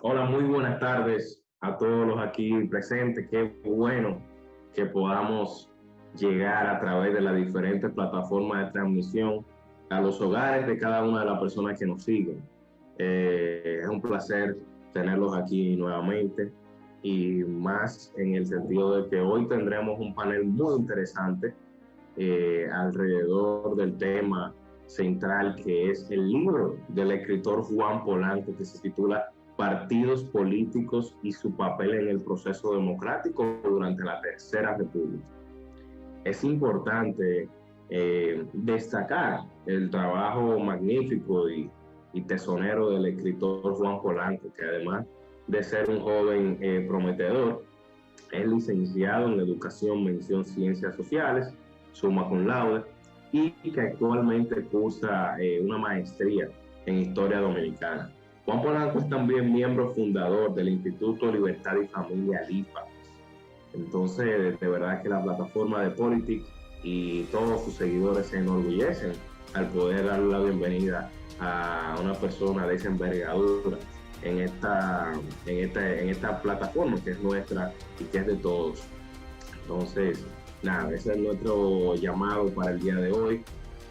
Hola, muy buenas tardes a todos los aquí presentes. Qué bueno que podamos llegar a través de las diferentes plataformas de transmisión a los hogares de cada una de las personas que nos siguen. Es un placer tenerlos aquí nuevamente y más en el sentido de que hoy tendremos un panel muy interesante alrededor del tema central que es el libro del escritor Juan Polanco que se titula Partidos políticos y su papel en el proceso democrático durante la Tercera República. Es importante destacar el trabajo magnífico y tesonero del escritor Juan Polanco, que además de ser un joven prometedor, es licenciado en Educación, Mención Ciencias Sociales, summa cum laude, y que actualmente cursa una maestría en Historia Dominicana. Juan Polanco es también miembro fundador del Instituto Libertad y Familia LIFA. Entonces, de verdad que la plataforma de Politics y todos sus seguidores se enorgullecen al poder darle la bienvenida a una persona de esa envergadura en esta plataforma que es nuestra y que es de todos. Entonces, nada, ese es nuestro llamado para el día de hoy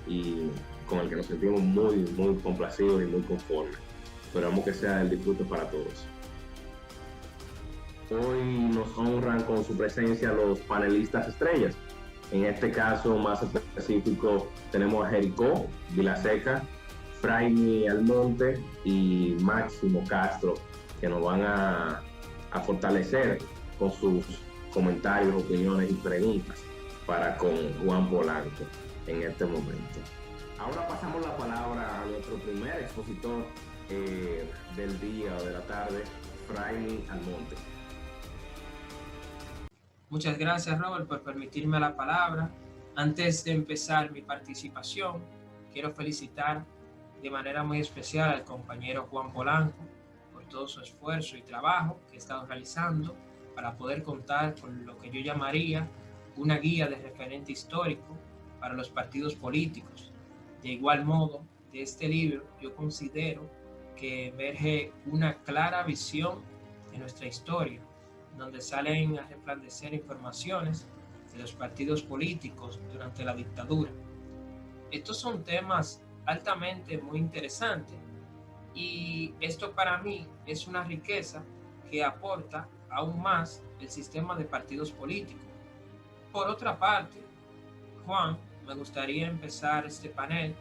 y con el que nos sentimos muy, muy complacidos y muy conformes. Esperamos que sea el disfrute para todos. Hoy nos honran con su presencia los panelistas estrellas. En este caso más específico tenemos a Jericó Vilaseca, Fraimi Almonte y Máximo Castro, que nos van a fortalecer con sus comentarios, opiniones y preguntas para con Juan Polanco en este momento. Ahora pasamos la palabra a nuestro primer expositor del día o de la tarde, Fraimi Almonte. Muchas gracias, Robert, por permitirme la palabra. Antes de empezar mi participación, quiero felicitar de manera muy especial al compañero Juan Polanco por todo su esfuerzo y trabajo que ha estado realizando para poder contar con lo que yo llamaría una guía de referente histórico para los partidos políticos. De igual modo, de este libro yo considero que emerge una clara visión de nuestra historia, donde salen a resplandecer informaciones de los partidos políticos durante la dictadura. Estos son temas altamente muy interesantes y esto para mí es una riqueza que aporta aún más el sistema de partidos políticos. Por otra parte, Juan, me gustaría empezar este panel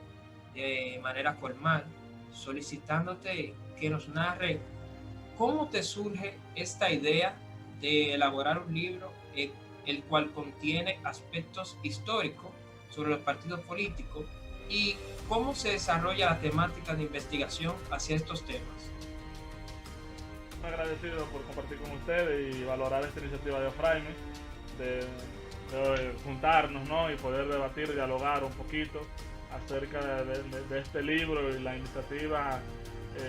de manera formal solicitándote que nos narre cómo te surge esta idea de elaborar un libro el cual contiene aspectos históricos sobre los partidos políticos y cómo se desarrolla la temática de investigación hacia estos temas. Agradecido por compartir con ustedes y valorar esta iniciativa de Fraime de, de juntarnos, ¿no? Y poder debatir, dialogar un poquito acerca de este libro y la iniciativa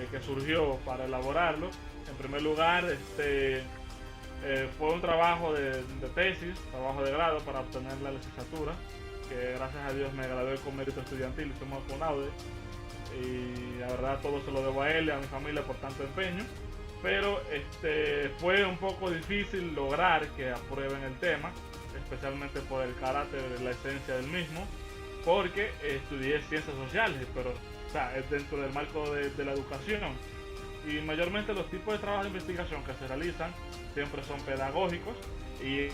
que surgió para elaborarlo. En primer lugar, fue un trabajo de tesis, trabajo de grado para obtener la licenciatura, que gracias a Dios me gradué con mérito estudiantil y somos con laude. Y la verdad todo se lo debo a él y a mi familia por tanto empeño. Pero fue un poco difícil lograr que aprueben el tema, especialmente por el carácter de la esencia del mismo, porque estudié ciencias sociales, pero o sea, es dentro del marco de la educación. Y mayormente los tipos de trabajo de investigación que se realizan siempre son pedagógicos y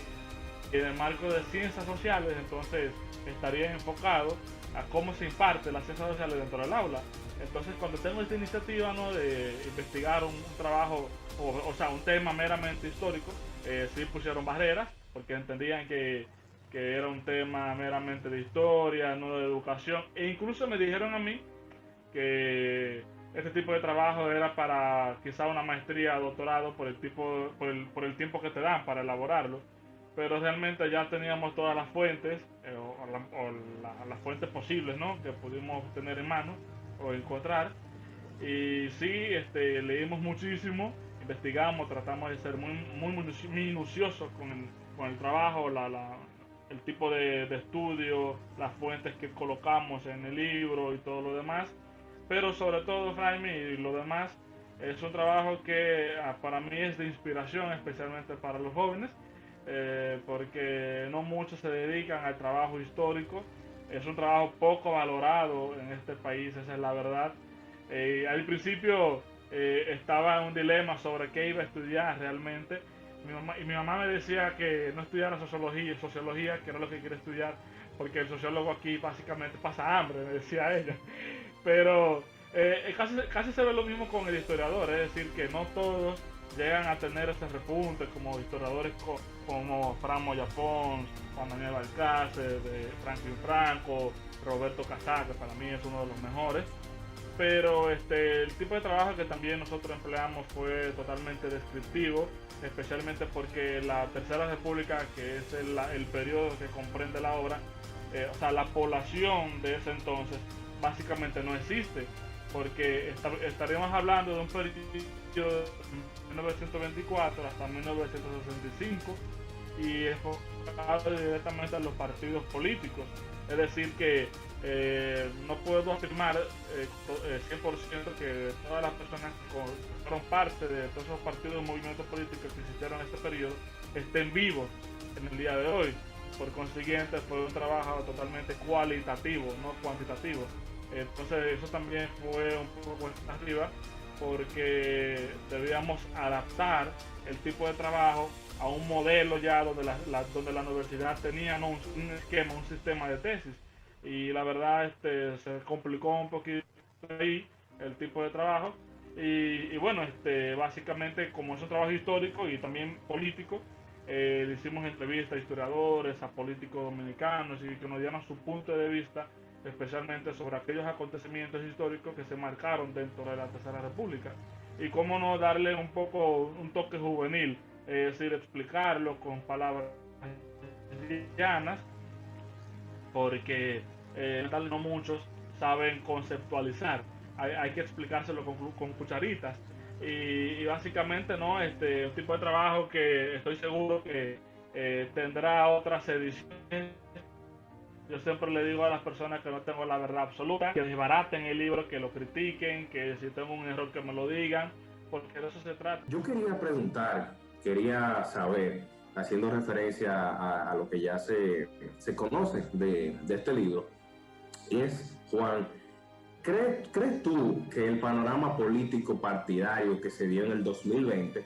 en el marco de ciencias sociales entonces estaría enfocado a cómo se imparte las ciencias sociales dentro del aula. Entonces cuando tengo esta iniciativa, ¿no?, de investigar un trabajo, o sea, un tema meramente histórico, sí pusieron barreras porque entendían que era un tema meramente de historia, no de educación, e incluso me dijeron a mí que este tipo de trabajo era para quizá una maestría o doctorado por el tiempo que te dan para elaborarlo, pero realmente ya teníamos todas las fuentes las fuentes posibles, ¿no?, que pudimos tener en mano o encontrar. Y sí, leímos muchísimo, investigamos, tratamos de ser muy minuciosos con el trabajo, el tipo de estudio, las fuentes que colocamos en el libro y todo lo demás. Pero sobre todo, Jaime, y lo demás, Es un trabajo que para mí es de inspiración, especialmente para los jóvenes, porque no muchos se dedican al trabajo histórico. Es un trabajo poco valorado en este país, esa es la verdad. Al principio estaba en un dilema sobre qué iba a estudiar realmente. Mi mamá me decía que no estudiara sociología, que era lo que quería estudiar, porque el sociólogo aquí básicamente pasa hambre, me decía ella. Pero casi se ve lo mismo con el historiador, es decir, que no todos llegan a tener ese repunte como historiadores como Fran Moyapón, Juan Daniel Alcácer, Franklin Franco, Roberto Casá, que para mí es uno de los mejores. Pero el tipo de trabajo que también nosotros empleamos fue totalmente descriptivo, especialmente porque la Tercera República, que es el periodo que comprende la obra, o sea, la población de ese entonces básicamente no existe, porque estaríamos hablando de un periodo de 1924 hasta 1965 y enfocado directamente a los partidos políticos. Es decir, que no puedo afirmar 100% que todas las personas que fueron parte de todos esos partidos y movimientos políticos que existieron en este periodo estén vivos en el día de hoy. Por consiguiente, fue un trabajo totalmente cualitativo, no cuantitativo. Entonces, eso también fue un poco cuesta arriba, porque debíamos adaptar el tipo de trabajo a un modelo ya donde la universidad tenía, ¿no?, un esquema, un sistema de tesis. Y la verdad se complicó un poquito ahí el tipo de trabajo. Y bueno, básicamente como es un trabajo histórico y también político, le hicimos entrevistas a historiadores, a políticos dominicanos y que nos dieran su punto de vista, especialmente sobre aquellos acontecimientos históricos que se marcaron dentro de la Tercera República. Y cómo no darle un poco un toque juvenil, es decir, explicarlo con palabras llanas, porque no muchos saben conceptualizar. Hay que explicárselo con cucharitas. Y básicamente, ¿no? Un tipo de trabajo que estoy seguro que tendrá otras ediciones. Yo siempre le digo a las personas que no tengo la verdad absoluta, que desbaraten el libro, que lo critiquen, que si tengo un error que me lo digan, porque de eso se trata. Yo quería saber, haciendo referencia a lo que ya se conoce de este libro, y es, Juan, ¿crees tú que el panorama político partidario que se dio en el 2020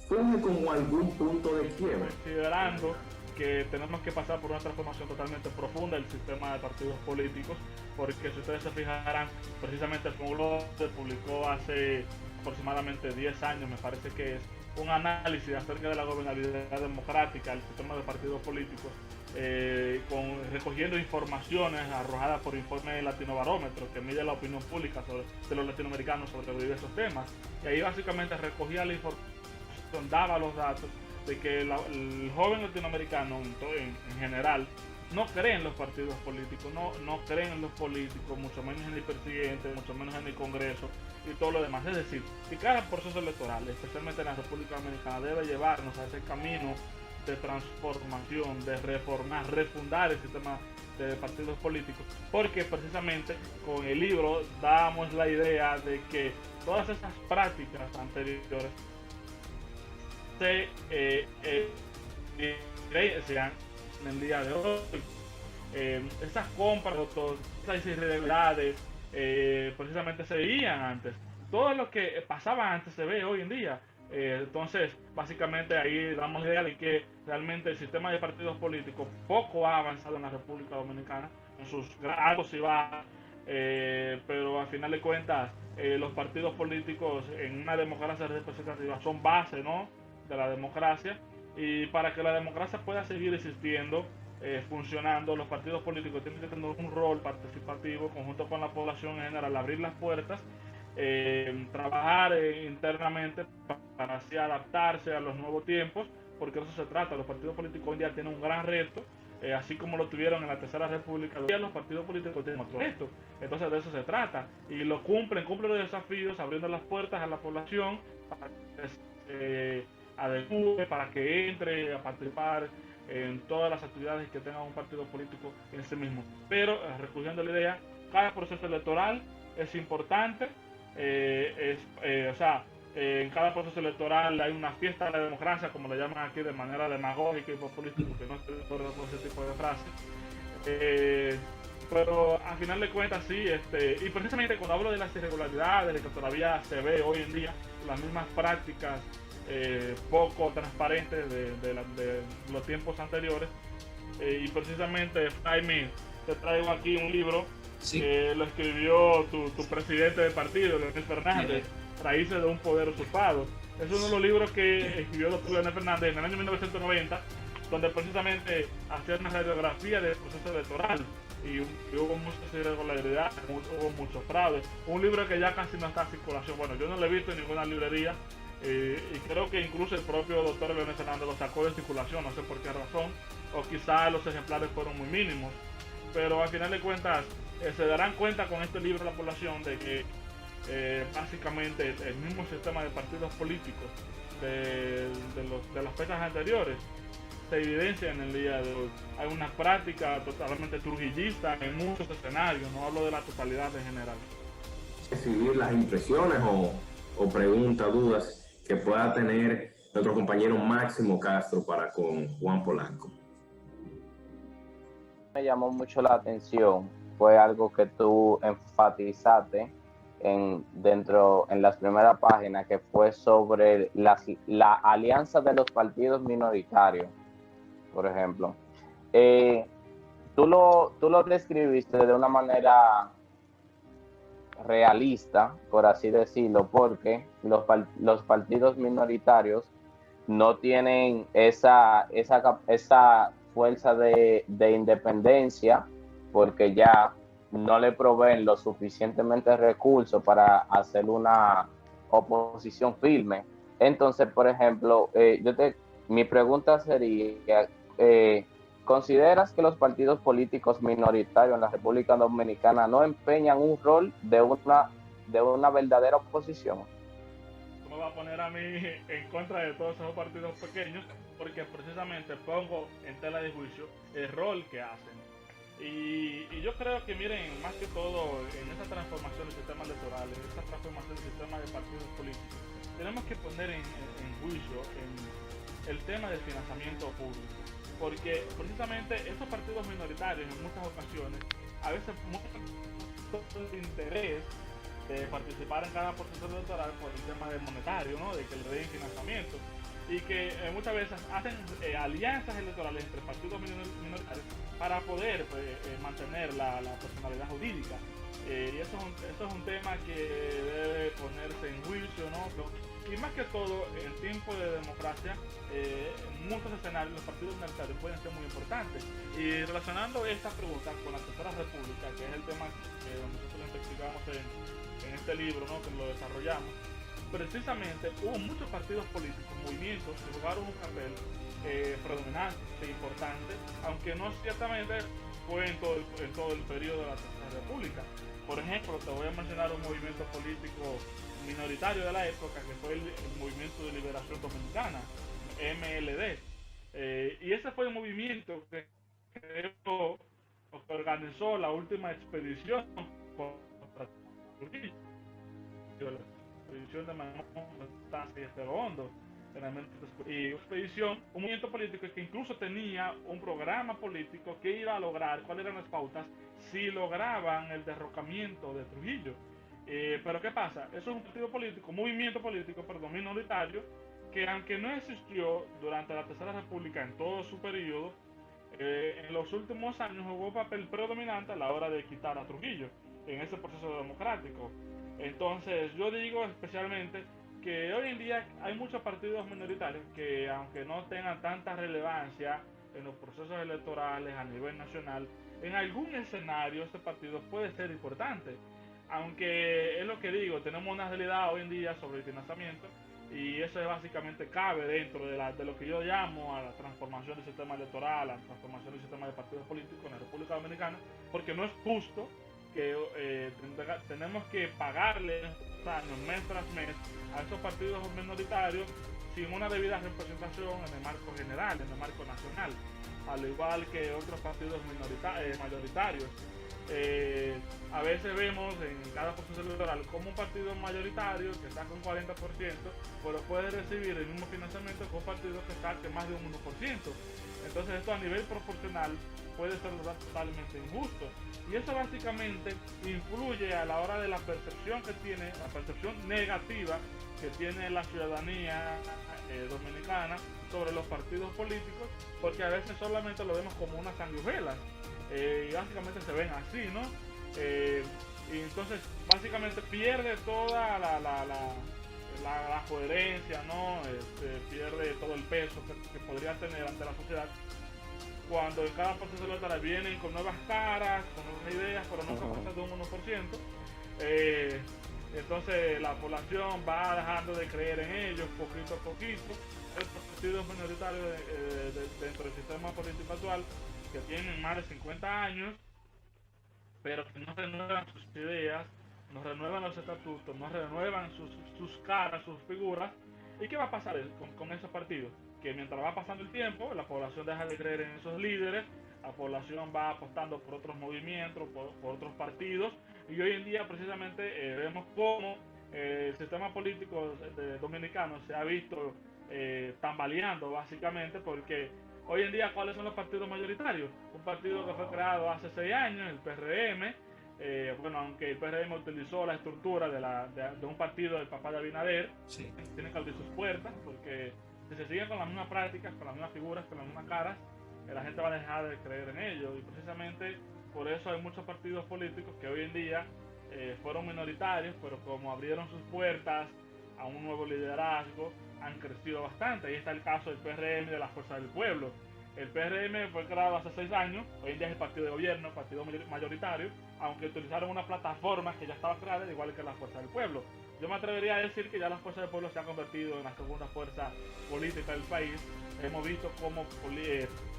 funge como algún punto de quiebre? Considerando que tenemos que pasar por una transformación totalmente profunda del sistema de partidos políticos, porque si ustedes se fijarán, precisamente el Congreso publicó hace aproximadamente 10 años, me parece que es, un análisis acerca de la gobernabilidad democrática del sistema de partidos políticos, recogiendo informaciones arrojadas por Informe Latino Barómetro, que mide la opinión pública de los latinoamericanos sobre diversos temas. Y ahí básicamente recogía la información, daba los datos de que el joven latinoamericano en general no cree en los partidos políticos, no creen en los políticos, mucho menos en el presidente, mucho menos en el Congreso y todo lo demás. Es decir, que cada proceso electoral, especialmente en la República Dominicana, debe llevarnos a ese camino de transformación, de reformar, refundar el sistema de partidos políticos, porque precisamente con el libro damos la idea de que todas esas prácticas anteriores se sean en el día de hoy. Esas compras, esas irregularidades, precisamente se veían antes. Todo lo que pasaba antes se ve hoy en día. Entonces, básicamente ahí damos la idea de que realmente el sistema de partidos políticos poco ha avanzado en la República Dominicana, en sus altos y bajos, pero al final de cuentas, los partidos políticos en una democracia representativa son base, ¿no?, de la democracia, y para que la democracia pueda seguir existiendo, funcionando, los partidos políticos tienen que tener un rol participativo conjunto con la población en general, abrir las puertas, trabajar internamente para así adaptarse a los nuevos tiempos, porque de eso se trata. Los partidos políticos hoy en día tienen un gran reto, así como lo tuvieron en la Tercera República. Hoy los partidos políticos tienen otro reto, entonces de eso se trata, y lo cumplen los desafíos, abriendo las puertas a la población para que adecue, para que entre a participar en todas las actividades que tenga un partido político en sí mismo. Pero recogiendo la idea, cada proceso electoral es importante, en cada proceso electoral hay una fiesta de la democracia, como le llaman aquí de manera demagógica y populista, porque no estoy de acuerdo con ese tipo de frases. Pero al final de cuentas sí, y precisamente cuando hablo de las irregularidades, de que todavía se ve hoy en día las mismas prácticas poco transparentes de los tiempos anteriores, y precisamente, Jaime, te traigo aquí un libro que lo escribió tu presidente de partido, Leonel Fernández, Raíces de un poder usurpado. Es uno de los libros que escribió el doctor Leonel Fernández en el año 1990, donde precisamente hacía una radiografía del proceso electoral y hubo muchas irregularidades, hubo muchos fraudes. Un libro que ya casi no está en circulación. Bueno, yo no lo he visto en ninguna librería, y creo que incluso el propio doctor Leonel Fernández lo sacó de circulación, no sé por qué razón, o quizás los ejemplares fueron muy mínimos, pero al final de cuentas se darán cuenta con este libro la población de que básicamente el mismo sistema de partidos políticos de las fechas anteriores se evidencia en el día de hoy. Hay una práctica totalmente trujillista en muchos escenarios, no hablo de la totalidad en general. Recibir las impresiones o preguntas, dudas que pueda tener nuestro compañero Máximo Castro para con Juan Polanco. Me llamó mucho la atención fue algo que tú enfatizaste en las primeras páginas, que fue sobre la alianza de los partidos minoritarios, por ejemplo. Tú lo describiste de una manera realista, por así decirlo, porque los partidos minoritarios no tienen esa fuerza de independencia, porque ya no le proveen lo suficientemente recursos para hacer una oposición firme. Entonces, por ejemplo, mi pregunta sería, ¿consideras que los partidos políticos minoritarios en la República Dominicana no empeñan un rol de una verdadera oposición? Me va a poner a mí en contra de todos esos partidos pequeños, porque precisamente pongo en tela de juicio el rol que hacen. Y yo creo que, miren, más que todo en esa transformación del sistema electoral, en esa transformación del sistema de partidos políticos, tenemos que poner en juicio el tema del financiamiento público, porque precisamente esos partidos minoritarios en muchas ocasiones a veces muestran el interés de participar en cada proceso electoral por el tema del monetario, ¿no? De que le den financiamiento, y que muchas veces hacen alianzas electorales entre partidos minoritarios para poder mantener la personalidad jurídica. Y eso es un tema que debe ponerse en juicio, ¿no? Y más que todo, en tiempos de democracia, en muchos escenarios los partidos minoritarios pueden ser muy importantes. Y relacionando esta pregunta con la Tercera República, que es el tema que nosotros investigamos en este libro, ¿no? Que lo desarrollamos, precisamente hubo muchos partidos políticos, movimientos que jugaron un papel predominante e importante, aunque no ciertamente fue en todo el periodo de la Tercera República. Por ejemplo, te voy a mencionar un movimiento político minoritario de la época, que fue el Movimiento de Liberación Dominicana, MLD. Y ese fue el movimiento que organizó la última expedición contra Trujillo, la expedición de Manuel Estancia y Estero Hondo. Y expedición, un movimiento político que incluso tenía un programa político que iba a lograr cuáles eran las pautas si lograban el derrocamiento de Trujillo. Pero ¿qué pasa? Eso es un movimiento político minoritario, que aunque no existió durante la Tercera República en todo su periodo, en los últimos años jugó un papel predominante a la hora de quitar a Trujillo en ese proceso democrático. Entonces yo digo especialmente que hoy en día hay muchos partidos minoritarios que, aunque no tengan tanta relevancia en los procesos electorales a nivel nacional, en algún escenario este partido puede ser importante. Aunque es lo que digo, tenemos una realidad hoy en día sobre el financiamiento, y eso básicamente cabe dentro de lo que yo llamo a la transformación del sistema electoral, a la transformación del sistema de partidos políticos en la República Dominicana, porque no es justo que tenemos que pagarle años, mes tras mes, a esos partidos minoritarios sin una debida representación en el marco general, en el marco nacional, al igual que otros partidos mayoritarios. A veces vemos en cada proceso electoral como un partido mayoritario que está con 40%, pero puede recibir el mismo financiamiento que un partido que está que más de un 1%. Entonces esto a nivel proporcional puede ser totalmente injusto. Y eso básicamente influye a la hora de la percepción que tiene, la percepción negativa que tiene la ciudadanía dominicana sobre los partidos políticos, porque a veces solamente lo vemos como unas sanguijuelas. Y básicamente se ven así, ¿no? Y entonces básicamente pierde toda la coherencia, ¿no? Pierde todo el peso que podría tener ante la sociedad cuando en cada proceso electoral vienen con nuevas caras, con nuevas ideas, pero nunca pasa de un 1%. Entonces la población va dejando de creer en ellos poquito a poquito. El partido minoritario dentro del sistema político actual, que tienen más de 50 años, pero que no renuevan sus ideas, no renuevan los estatutos, no renuevan sus caras, sus figuras. ¿Y qué va a pasar con esos partidos? Que mientras va pasando el tiempo, la población deja de creer en esos líderes, la población va apostando por otros movimientos, por otros partidos, y hoy en día precisamente vemos cómo el sistema político dominicano se ha visto tambaleando básicamente, porque hoy en día, ¿cuáles son los partidos mayoritarios? Un partido que fue creado hace 6 años, el PRM. Bueno, aunque el PRM utilizó la estructura de un partido del papá de Abinader, Sí. tiene que abrir sus puertas, porque si se siguen con las mismas prácticas, con las mismas figuras, con las mismas caras, la gente va a dejar de creer en ellos. Y precisamente por eso hay muchos partidos políticos que hoy en día fueron minoritarios, pero como abrieron sus puertas a un nuevo liderazgo, han crecido bastante. Ahí está el caso del PRM, de la Fuerza del Pueblo. El PRM fue creado hace 6 años, hoy en día es el partido de gobierno, partido mayoritario, aunque utilizaron una plataforma que ya estaba creada, igual que la Fuerza del Pueblo. Yo me atrevería a decir que ya la Fuerza del Pueblo se ha convertido en la segunda fuerza política del país. Hemos visto cómo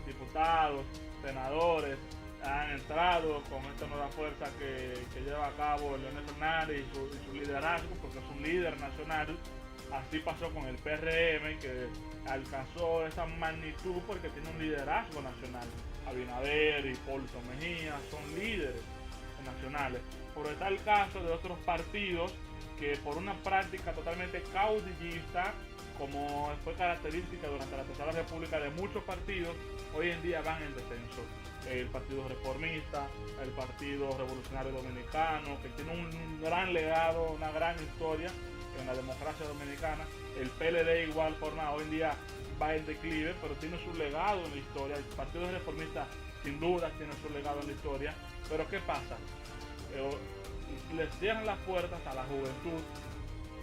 diputados, senadores han entrado con esta nueva fuerza que lleva a cabo Leonel Fernández y su liderazgo, porque es un líder nacional. Así pasó con el PRM, que alcanzó esa magnitud porque tiene un liderazgo nacional. Abinader y Hipólito Mejía son líderes nacionales. Pero está el caso de otros partidos que por una práctica totalmente caudillista, como fue característica durante la Tercera República de muchos partidos, hoy en día van en descenso. El Partido Reformista, el Partido Revolucionario Dominicano, que tiene un gran legado, una gran historia en la democracia dominicana. El PLD de igual forma hoy en día va en declive, pero tiene su legado en la historia. El Partido Reformista sin duda tiene su legado en la historia. Pero ¿qué pasa? Les cierran las puertas a la juventud,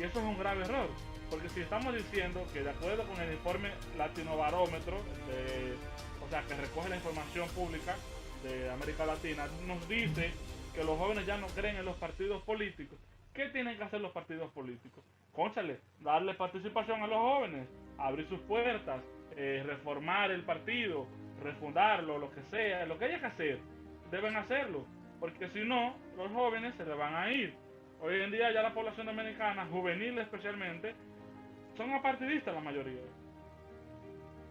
y eso es un grave error, porque si estamos diciendo que de acuerdo con el informe Latinobarómetro, o sea, que recoge la información pública de América Latina, nos dice que los jóvenes ya no creen en los partidos políticos. ¿Qué tienen que hacer los partidos políticos? Cónchale, darle participación a los jóvenes, abrir sus puertas, reformar el partido, refundarlo, lo que sea, lo que haya que hacer, deben hacerlo, porque si no, los jóvenes se le van a ir. Hoy en día ya la población dominicana, juvenil especialmente, son apartidistas la mayoría.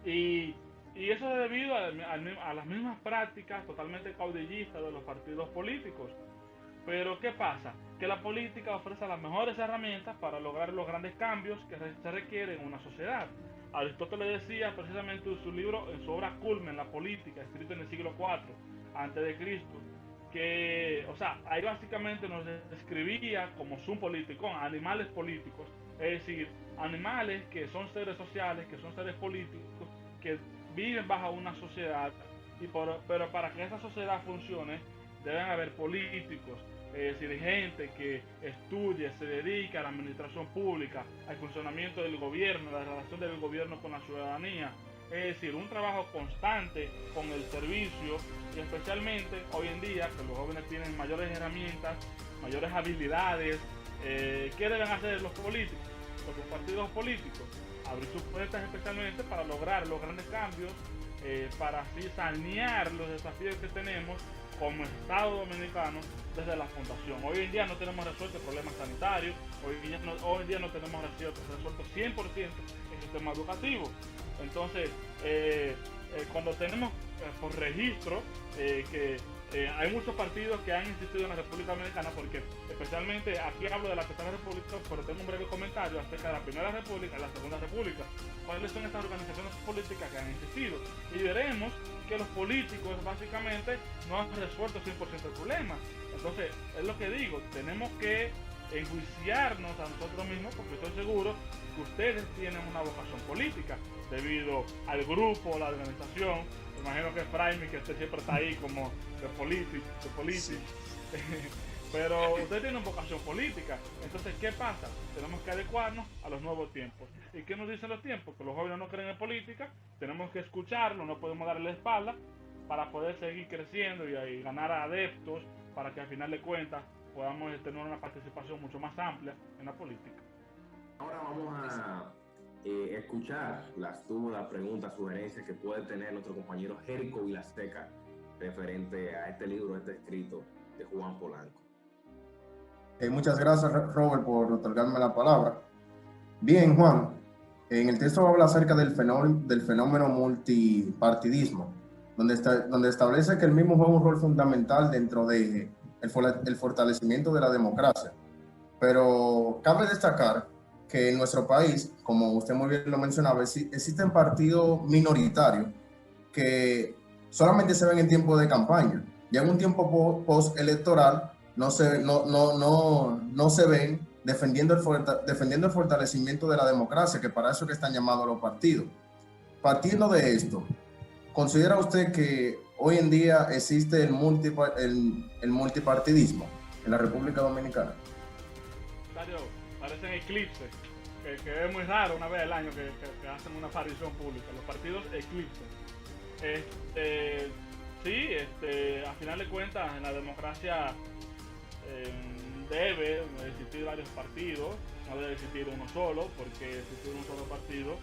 Y eso es debido a las mismas prácticas totalmente caudillistas de los partidos políticos. Pero ¿qué pasa? Que la política ofrece las mejores herramientas para lograr los grandes cambios que se requieren en una sociedad. Aristóteles decía precisamente en su libro, en su obra Culmen, La Política, escrito en el siglo IV a.C., que, o sea, ahí básicamente nos describía como un politicón, animales políticos, es decir, animales que son seres sociales, que son seres políticos, que viven bajo una sociedad, pero para que esa sociedad funcione deben haber políticos, es decir, gente que estudie, se dedique a la administración pública, al funcionamiento del gobierno, la relación del gobierno con la ciudadanía, es decir, un trabajo constante con el servicio, y especialmente hoy en día que los jóvenes tienen mayores herramientas, mayores habilidades. ¿Qué deben hacer los políticos, los partidos políticos? Abrir sus puertas especialmente para lograr los grandes cambios, para así sanear los desafíos que tenemos como Estado dominicano desde la fundación. Hoy en día no tenemos resuelto el problema sanitario, hoy en día no tenemos resuelto 100% el sistema educativo. Entonces, cuando tenemos por registro que hay muchos partidos que han existido en la República Dominicana, porque especialmente aquí hablo de la Tercera República, pero tengo un breve comentario acerca de la Primera República y la Segunda República. ¿Cuáles son estas organizaciones políticas que han existido? Y veremos que los políticos básicamente no han resuelto 100% el problema. Entonces, es lo que digo, tenemos que enjuiciarnos a nosotros mismos, porque estoy seguro que ustedes tienen una vocación política debido al grupo, la organización. Me imagino que Fraime, que siempre está ahí como de político. Pero ustedes tienen vocación política. Entonces, ¿qué pasa? Tenemos que adecuarnos a los nuevos tiempos. ¿Y qué nos dicen los tiempos? Que los jóvenes no creen en política, tenemos que escucharlo, no podemos darle la espalda para poder seguir creciendo y ganar adeptos, para que al final de cuentas podamos tener una participación mucho más amplia en la política. Ahora vamos a escuchar las dudas, preguntas, sugerencias que puede tener nuestro compañero Jerico Vilaseca referente a este libro, este escrito de Juan Polanco. Muchas gracias, Robert, por otorgarme la palabra. Bien, Juan, en el texto habla acerca del fenómeno multipartidismo, donde establece que el mismo juega un rol fundamental dentro de el fortalecimiento de la democracia. Pero cabe destacar que en nuestro país, como usted muy bien lo mencionaba, existen partidos minoritarios que solamente se ven en tiempo de campaña. Ya en un tiempo post-electoral no se ven defendiendo el fortalecimiento de la democracia, que para eso que están llamados los partidos. Partiendo de esto, ¿considera usted que hoy en día existe el multipartidismo en la República Dominicana? Parecen eclipses, que es muy raro una vez al año que hacen una aparición pública, los partidos eclipses. A final de cuentas, en la democracia debe existir varios partidos, no debe existir uno solo, porque existir un solo partido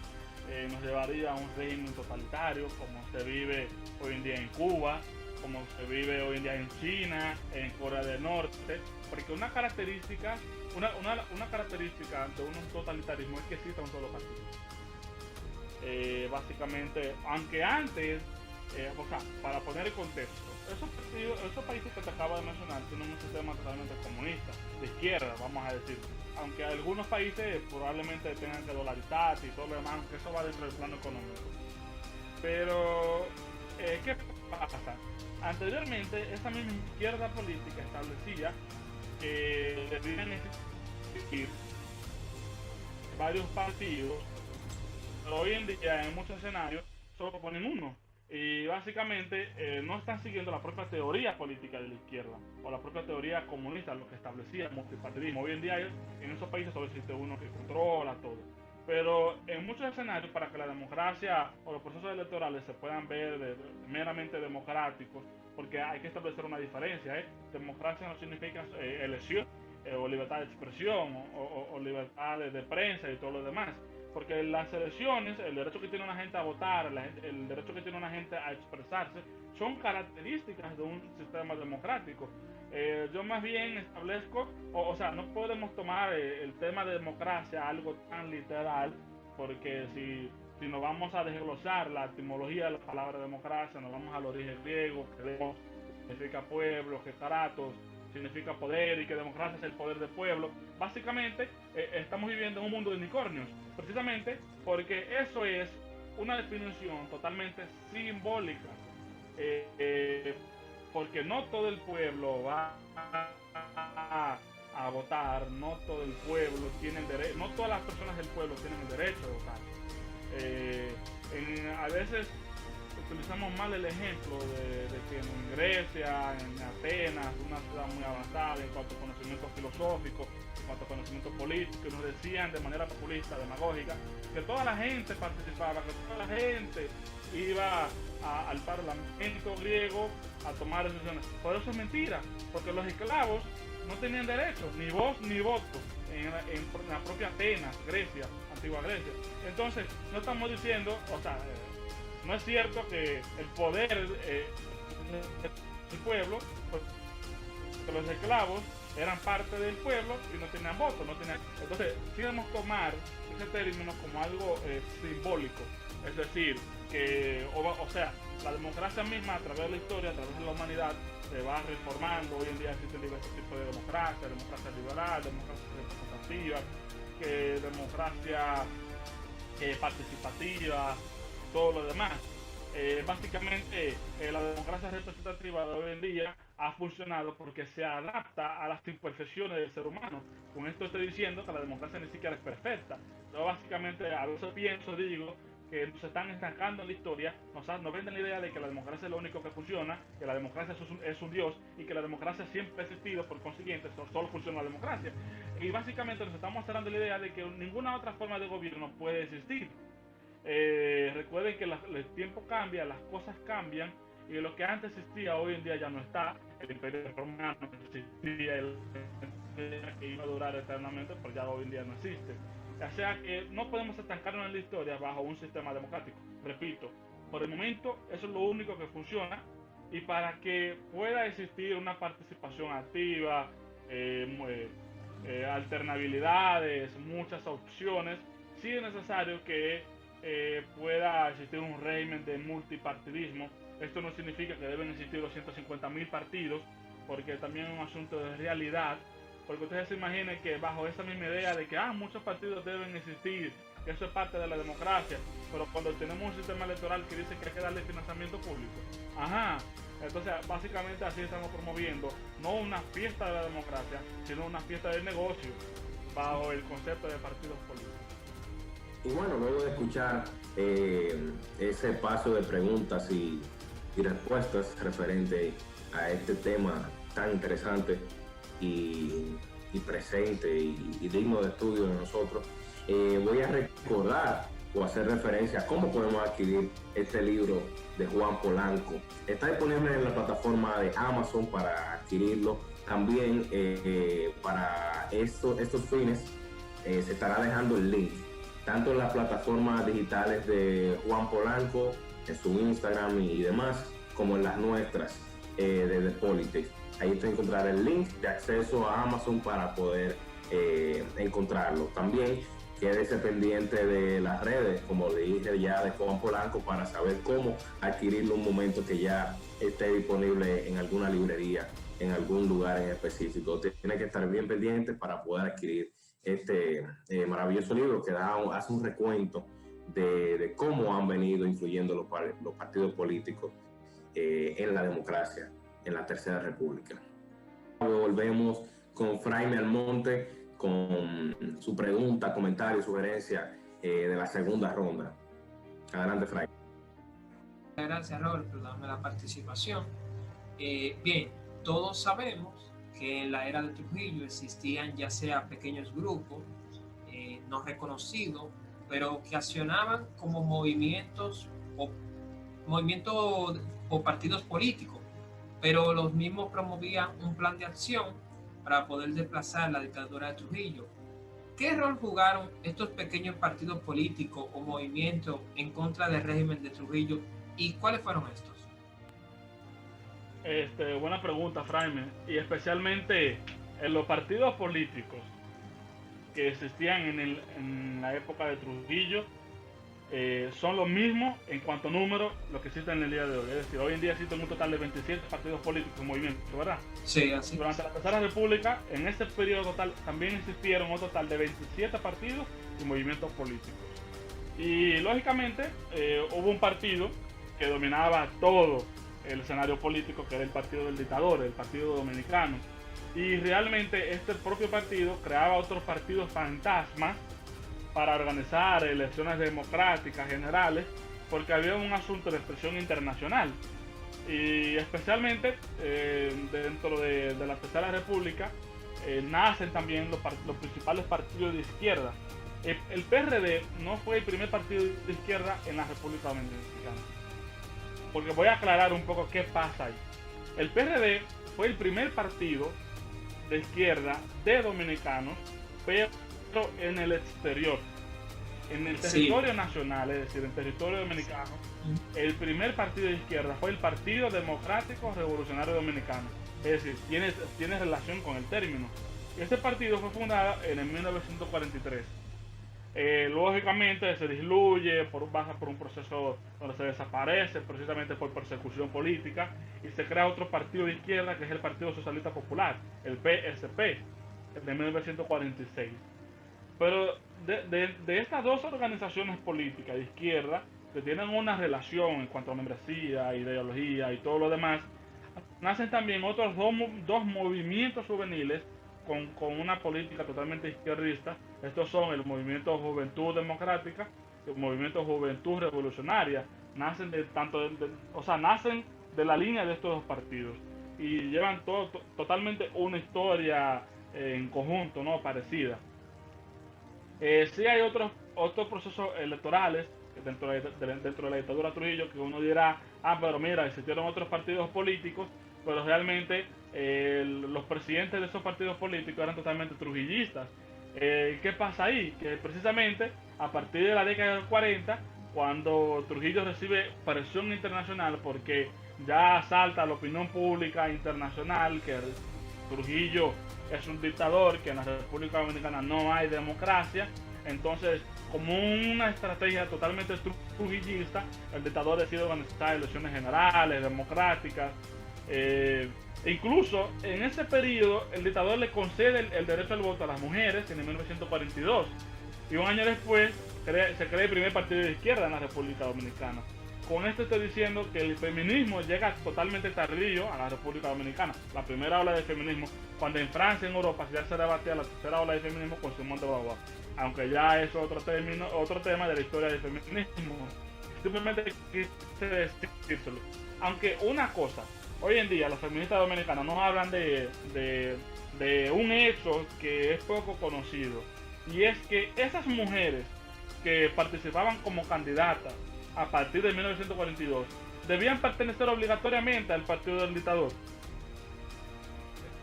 nos llevaría a un régimen totalitario, como se vive hoy en día en Cuba, como se vive hoy en día en China, en Corea del Norte, porque una característica de un totalitarismo es que exista un solo partido. Básicamente, aunque antes, para poner el contexto, esos países que te acabo de mencionar tienen un sistema totalmente comunista, de izquierda, vamos a decir. Aunque algunos países probablemente tengan que dolarizarse y todo lo demás, aunque eso va dentro del plano económico. Pero, ¿qué pasa? Anteriormente, esa misma izquierda política establecía que debían existir varios partidos, pero hoy en día en muchos escenarios solo ponen uno. Y básicamente no están siguiendo la propia teoría política de la izquierda o la propia teoría comunista, lo que establecía el multipartidismo. Hoy en día en esos países solo existe uno que controla todo. Pero en muchos escenarios, para que la democracia o los procesos electorales se puedan ver meramente democráticos, porque hay que establecer una diferencia. Democracia no significa elección o libertad de expresión o libertad de prensa y todo lo demás. Porque las elecciones, el derecho que tiene una gente a votar, el derecho que tiene una gente a expresarse, son características de un sistema democrático. Yo más bien establezco, o sea, no podemos tomar el tema de democracia algo tan literal, porque si nos vamos a desglosar la etimología de la palabra democracia, nos vamos al origen griego, que significa pueblo, que karatos significa poder y que democracia es el poder del pueblo. Básicamente estamos viviendo en un mundo de unicornios, precisamente porque eso es una definición totalmente simbólica, porque no todo el pueblo va a votar, no todo el pueblo tiene derecho, no todas las personas del pueblo tienen el derecho a votar. A veces utilizamos mal el ejemplo de que en Grecia, en Atenas, una ciudad muy avanzada en cuanto a conocimiento filosófico, en cuanto a conocimiento político, nos decían de manera populista, demagógica, que toda la gente participaba, que toda la gente iba al parlamento griego a tomar decisiones. Por eso es mentira, porque los esclavos no tenían derechos, ni voz ni voto en la propia Atenas, Grecia, antigua Grecia. Entonces, no estamos diciendo, no es cierto que el poder del pueblo, pues, porque los esclavos eran parte del pueblo y no tenían voto, Entonces, sí debemos tomar ese término como algo simbólico, es decir, que, o sea, la democracia misma a través de la historia, a través de la humanidad, se va reformando. Hoy en día existen diversos tipos de democracia liberal, democracia representativa, democracia participativa, todo lo demás. Básicamente la democracia representativa de hoy en día ha funcionado porque se adapta a las imperfecciones del ser humano. Con esto estoy diciendo que la democracia ni siquiera es perfecta. Yo básicamente a veces digo que nos están estancando en la historia, nos venden la idea de que la democracia es lo único que funciona, que la democracia es un dios y que la democracia siempre ha existido, por consiguiente solo funciona la democracia. Y básicamente nos estamos mostrando la idea de que ninguna otra forma de gobierno puede existir. Recuerden que el tiempo cambia, las cosas cambian, y lo que antes existía hoy en día ya no está. El imperio romano existía, que iba a durar eternamente, pero ya hoy en día no existe. O sea que no podemos estancarnos en la historia bajo un sistema democrático. Repito, por el momento eso es lo único que funciona, y para que pueda existir una participación activa, alternabilidades, muchas opciones, sí es necesario que pueda existir un régimen de multipartidismo. Esto no significa que deben existir los 150.000 partidos, porque también es un asunto de realidad. Porque ustedes se imaginen que bajo esa misma idea de que muchos partidos deben existir, que eso es parte de la democracia, pero cuando tenemos un sistema electoral que dice que hay que darle financiamiento público, entonces básicamente así estamos promoviendo no una fiesta de la democracia, sino una fiesta del negocio bajo el concepto de partidos políticos. Y bueno, luego de escuchar ese paso de preguntas y respuestas referente a este tema tan interesante y presente y digno de estudio de nosotros, voy a recordar o hacer referencia a cómo podemos adquirir este libro de Juan Polanco. Está disponible en la plataforma de Amazon para adquirirlo. También para estos fines se estará dejando el link tanto en las plataformas digitales de Juan Polanco, en su Instagram y demás, como en las nuestras de The Politics. Ahí usted encontrará el link de acceso a Amazon para poder encontrarlo. También quédese pendiente de las redes, como le dije ya, de Juan Polanco, para saber cómo adquirirlo un momento que ya esté disponible en alguna librería, en algún lugar en específico. Tiene que estar bien pendiente para poder adquirir este maravilloso libro que hace un recuento de cómo han venido influyendo los partidos políticos en la democracia en la Tercera República. Volvemos con Fraime Almonte con su pregunta, comentario, sugerencia de la segunda ronda. Adelante, Fraime. Gracias, Robert, por darme la participación. Bien, todos sabemos que en la era de Trujillo existían ya sea pequeños grupos no reconocidos, pero que accionaban como movimientos o partidos políticos, pero los mismos promovían un plan de acción para poder desplazar la dictadura de Trujillo. ¿Qué rol jugaron estos pequeños partidos políticos o movimientos en contra del régimen de Trujillo, y cuáles fueron estos? Buena pregunta, Fraime, y especialmente en los partidos políticos que existían en la época de Trujillo, son los mismos en cuanto a número lo que existen en el día de hoy. Es decir, hoy en día existen un total de 27 partidos políticos en movimiento, ¿verdad? Sí, así. Durante la Tercera República, en ese periodo total, también existieron un total de 27 partidos y movimientos políticos. Y lógicamente hubo un partido que dominaba todo el escenario político, que era el partido del dictador, el Partido Dominicano. Y realmente este propio partido creaba otros partidos fantasmas para organizar elecciones democráticas generales, porque había un asunto de expresión internacional. Y especialmente dentro de la Tercera República nacen también los principales partidos de izquierda. El PRD no fue el primer partido de izquierda en la República Dominicana, porque voy a aclarar un poco qué pasa ahí. El PRD fue el primer partido de izquierda de dominicanos, pero en el exterior. En el territorio nacional, es decir, en territorio dominicano, el primer partido de izquierda fue el Partido Democrático Revolucionario Dominicano. Es decir, tiene relación con el término. Este partido fue fundado en el 1943. Lógicamente se disluye pasa por un proceso donde se desaparece precisamente por persecución política y se crea otro partido de izquierda que es el Partido Socialista Popular, el PSP, de 1946. Pero de estas dos organizaciones políticas de izquierda que tienen una relación en cuanto a membresía, ideología y todo lo demás, nacen también otros dos movimientos juveniles con una política totalmente izquierdista. Estos son el movimiento Juventud Democrática y el movimiento Juventud Revolucionaria. Nacen nacen de la línea de estos dos partidos y llevan totalmente una historia en conjunto, ¿no? Parecida. Sí hay otros procesos electorales dentro de la dictadura Trujillo que uno dirá, pero mira, existieron otros partidos políticos, pero realmente los presidentes de esos partidos políticos eran totalmente trujillistas. ¿Qué pasa ahí? Que precisamente a partir de la década del 40, cuando Trujillo recibe presión internacional porque ya salta a la opinión pública internacional que Trujillo es un dictador, que en la República Dominicana no hay democracia, entonces como una estrategia totalmente trujillista, el dictador decide organizar elecciones generales, democráticas. Incluso en ese periodo el dictador le concede el derecho al voto a las mujeres en el 1942 y un año después se crea el primer partido de izquierda en la República Dominicana. Con esto estoy diciendo que el feminismo llega totalmente tardío a la República Dominicana. La primera ola de feminismo, cuando en Francia y en Europa ya se debatía la tercera ola de feminismo con Simone de Beauvoir, aunque ya es otro tema de la historia del feminismo. Simplemente quise decírselo. Aunque una cosa, hoy en día los feministas dominicanos nos hablan de un hecho que es poco conocido, y es que esas mujeres que participaban como candidatas a partir de 1942 debían pertenecer obligatoriamente al partido del dictador.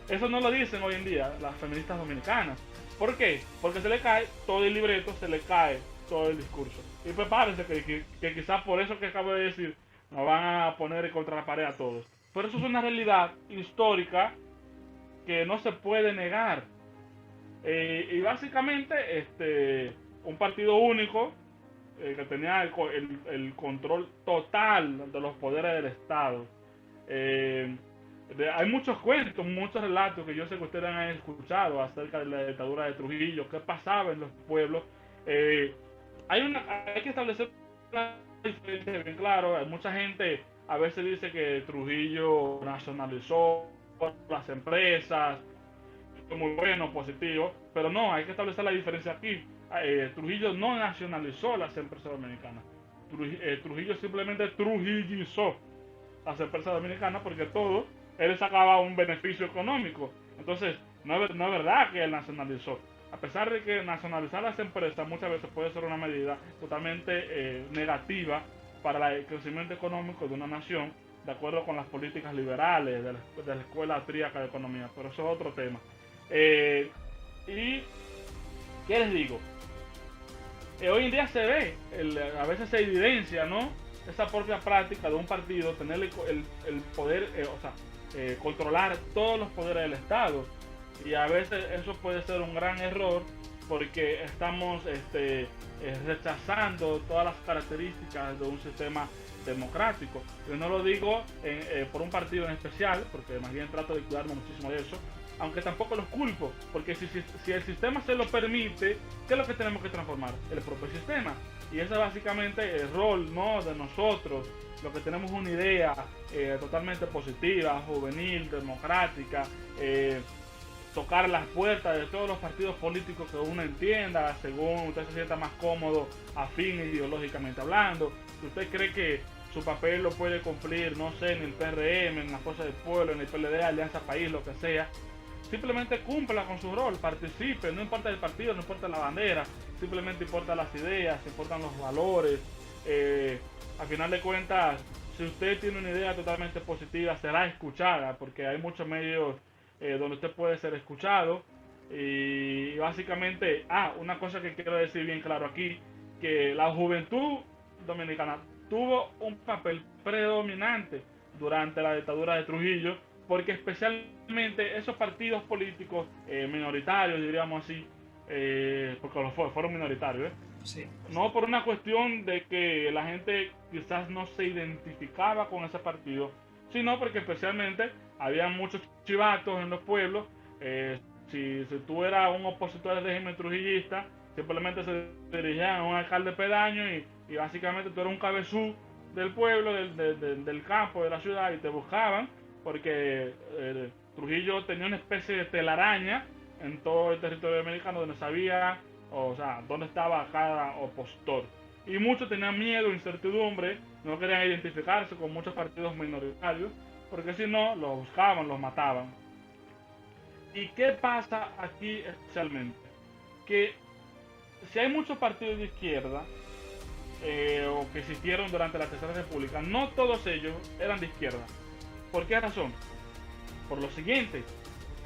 Eso no lo dicen hoy en día las feministas dominicanas. ¿Por qué? Porque se le cae todo el libreto, se le cae todo el discurso. Y prepárense que quizás por eso que acabo de decir nos van a poner contra la pared a todos. Pero eso es una realidad histórica que no se puede negar. Y básicamente un partido único que tenía el control total de los poderes del Estado. Hay muchos cuentos, muchos relatos que yo sé que ustedes han escuchado acerca de la dictadura de Trujillo, qué pasaba en los pueblos. Hay que establecer una diferencia bien claro. Hay mucha gente a veces dice que Trujillo nacionalizó las empresas, muy bueno, positivo, pero no, hay que establecer la diferencia aquí. Trujillo no nacionalizó las empresas dominicanas. Trujillo simplemente trujillizó las empresas dominicanas porque él sacaba un beneficio económico. Entonces, no es verdad que él nacionalizó. A pesar de que nacionalizar las empresas muchas veces puede ser una medida totalmente negativa para el crecimiento económico de una nación, de acuerdo con las políticas liberales de la Escuela Austríaca de Economía, pero eso es otro tema. Y, ¿qué les digo? Hoy en día se ve, a veces se evidencia, ¿no? Esa propia práctica de un partido, tener el poder, controlar todos los poderes del Estado. Y a veces eso puede ser un gran error porque estamos rechazando todas las características de un sistema democrático. Yo no lo digo por un partido en especial, porque más bien trato de cuidarme muchísimo de eso, aunque tampoco los culpo, porque si el sistema se lo permite, ¿qué es lo que tenemos que transformar? El propio sistema. Y ese es básicamente el rol, ¿no?, de nosotros, lo que tenemos una idea totalmente positiva, juvenil, democrática, tocar las puertas de todos los partidos políticos que uno entienda, según usted se sienta más cómodo, afín ideológicamente hablando. Si usted cree que su papel lo puede cumplir, no sé, en el PRM, en la Fuerza del Pueblo, en el PLD, Alianza País, lo que sea, simplemente cumpla con su rol, participe, no importa el partido, no importa la bandera, simplemente importa las ideas, importan los valores. Al final de cuentas, si usted tiene una idea totalmente positiva, será escuchada, porque hay muchos medios donde usted puede ser escuchado. Y básicamente, una cosa que quiero decir bien claro aquí, que la juventud dominicana tuvo un papel predominante durante la dictadura de Trujillo, porque especialmente esos partidos políticos minoritarios, diríamos así, porque fueron minoritarios, Sí. no por una cuestión de que la gente quizás no se identificaba con ese partido, sino porque especialmente había muchos chivatos en los pueblos. Si tú eras un opositor del régimen trujillista, simplemente se dirigían a un alcalde pedaño y básicamente tú eras un cabezú del pueblo, del campo, de la ciudad, y te buscaban porque Trujillo tenía una especie de telaraña en todo el territorio americano donde sabía, o sea, dónde estaba cada opositor. Y muchos tenían miedo, incertidumbre, no querían identificarse con muchos partidos minoritarios, porque si no, los buscaban, los mataban. ¿Y qué pasa aquí especialmente? Que si hay muchos partidos de izquierda, o que existieron durante la Tercera República, no todos ellos eran de izquierda. ¿Por qué razón? Por lo siguiente,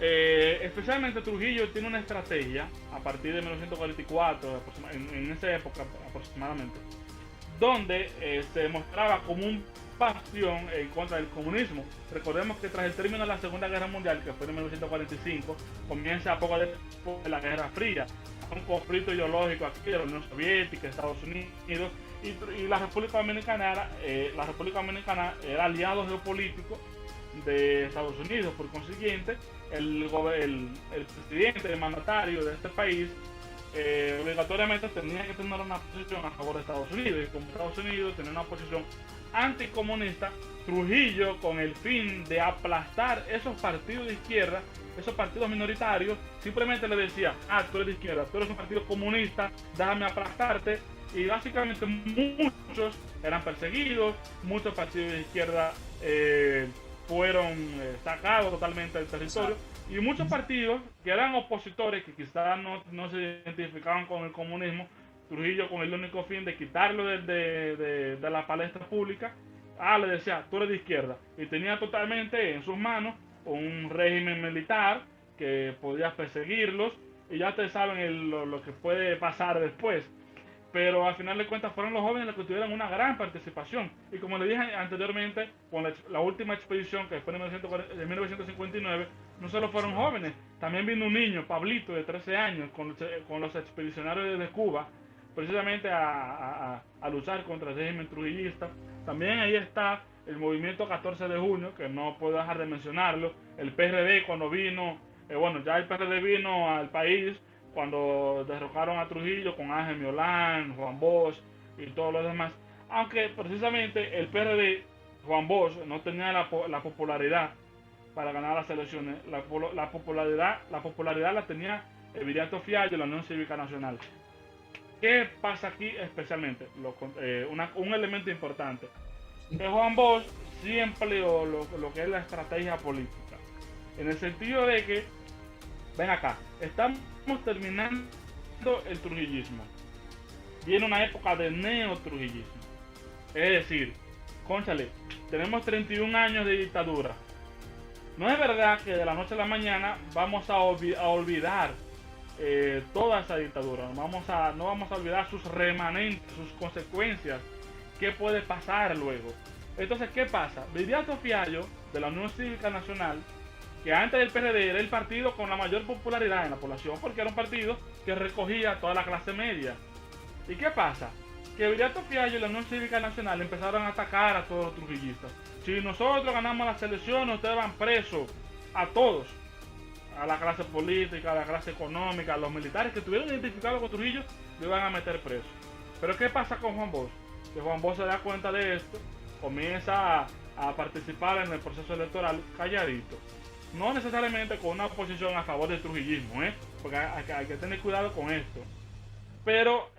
especialmente Trujillo tiene una estrategia a partir de 1944, en esa época aproximadamente, donde se mostraba como un bastión en contra del comunismo. Recordemos que tras el término de la Segunda Guerra Mundial, que fue en 1945, comienza poco después de la Guerra Fría, un conflicto ideológico aquí de la Unión Soviética, Estados Unidos, y la República Dominicana era aliado geopolítico de Estados Unidos. Por consiguiente, el presidente, el mandatario de este país, obligatoriamente tenía que tener una posición a favor de Estados Unidos, y como Estados Unidos tenía una posición anticomunista, Trujillo, con el fin de aplastar esos partidos de izquierda, esos partidos minoritarios, simplemente le decía: tú eres de izquierda, tú eres un partido comunista, déjame aplastarte. Y básicamente muchos eran perseguidos, muchos partidos de izquierda fueron sacados totalmente del territorio, y muchos partidos que eran opositores, que quizás no se identificaban con el comunismo, Trujillo, con el único fin de quitarlo de la palestra pública, le decía: tú eres de izquierda, y tenía totalmente en sus manos un régimen militar que podía perseguirlos, y ya ustedes saben lo que puede pasar después. Pero al final de cuentas fueron los jóvenes los que tuvieron una gran participación. Y como le dije anteriormente, con la última expedición, que fue en 1959, no solo fueron jóvenes, también vino un niño, Pablito, de 13 años, con los expedicionarios de Cuba, precisamente a luchar contra el régimen trujillista. También ahí está el movimiento 14 de junio, que no puedo dejar de mencionarlo. El PRD cuando vino, ya el PRD vino al país cuando derrocaron a Trujillo con Ángel Miolán, Juan Bosch y todos los demás. Aunque precisamente el PRD, Juan Bosch, no tenía la popularidad para ganar las elecciones. La popularidad la tenía Viriato Fiallo de la Unión Cívica Nacional. ¿Qué pasa aquí especialmente? Un elemento importante. Que Juan Bosch sí empleó lo que es la estrategia política. En el sentido de que, ven acá, estamos terminando el trujillismo. Viene una época de neotrujillismo. Es decir, cónchale, tenemos 31 años de dictadura. No es verdad que de la noche a la mañana vamos a olvidar toda esa dictadura. No vamos a olvidar sus remanentes, sus consecuencias. ¿Qué puede pasar luego? Entonces, ¿qué pasa? Viriato Fiallo, de la Unión Cívica Nacional, que antes del PRD era el partido con la mayor popularidad en la población, porque era un partido que recogía a toda la clase media. ¿Y qué pasa? Que Viriato Fiallo y la Unión Cívica Nacional empezaron a atacar a todos los trujillistas. Si nosotros ganamos las elecciones, ustedes van presos a todos, a la clase política, a la clase económica, a los militares que estuvieron identificados con Trujillo, lo iban a meter preso. Pero ¿qué pasa con Juan Bosch? Que Juan Bosch se da cuenta de esto, comienza a participar en el proceso electoral calladito. No necesariamente con una oposición a favor del trujillismo, porque hay que tener cuidado con esto. Pero